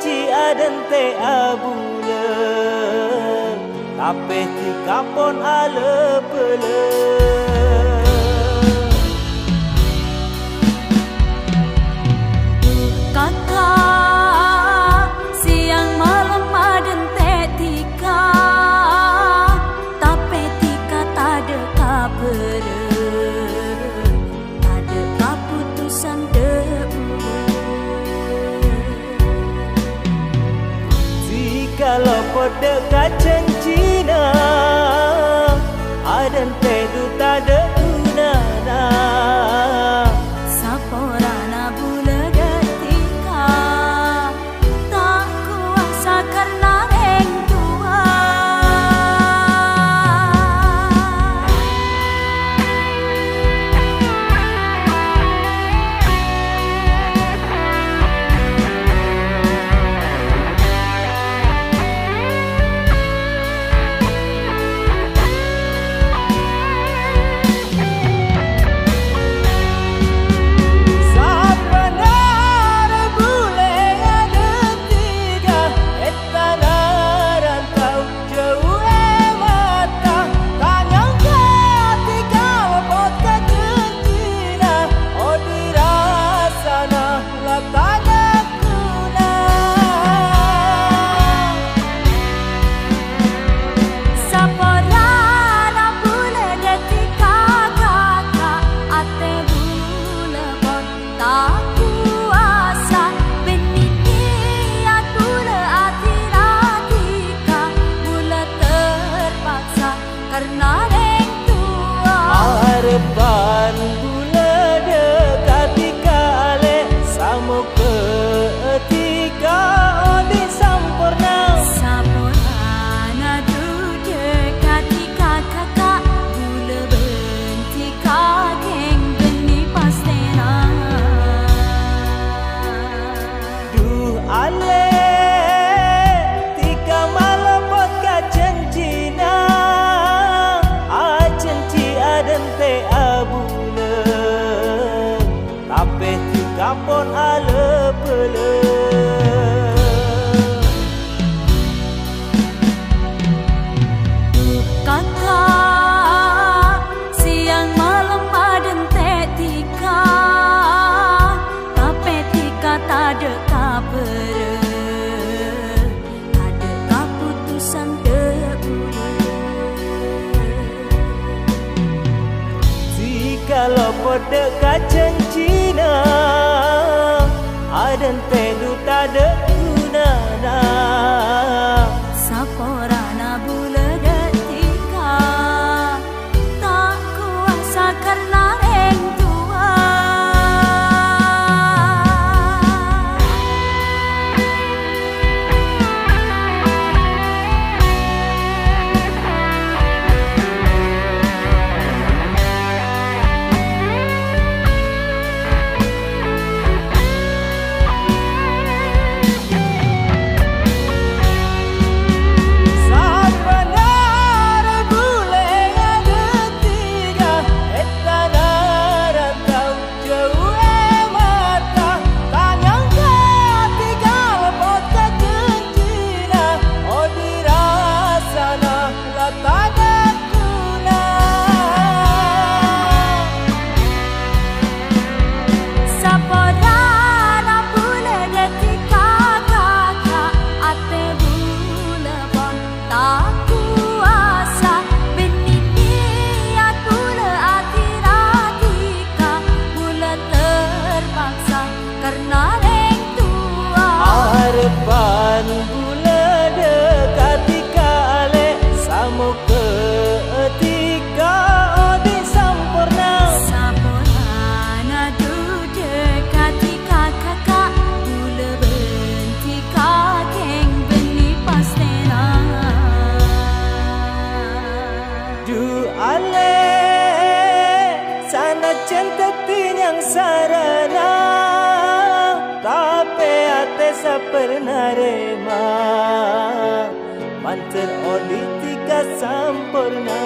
cenci adan te abula tapi tika pon ale pele kakak siang malam adan te tika tapi tika tak ada kabar tak ada keputusan kalau pada kacang Cina adan tedu tak ada guna saporana bula detika tak kuasa karena reng tua karena reng tua harapan bula dekati kale samo ketika odi sampurna sampurna du dekati kakak bula benti kakeng geni pastena duh ale kapon ale pele kakak siang malam adan te tika tapi tika tak ada kabar tak ada keputusan jikalau pada kacang Cina adan tedu tak ada guna saporana bula detika tak kuasa karena reng tua karena reng tua harapan bula dekati kale samo ketika odi sampurna sampurna du dekati kakak bula benti kakeng beni pastena du ale sana cinta yang sarana tapi ate sapernah rema manter odi tika sampurna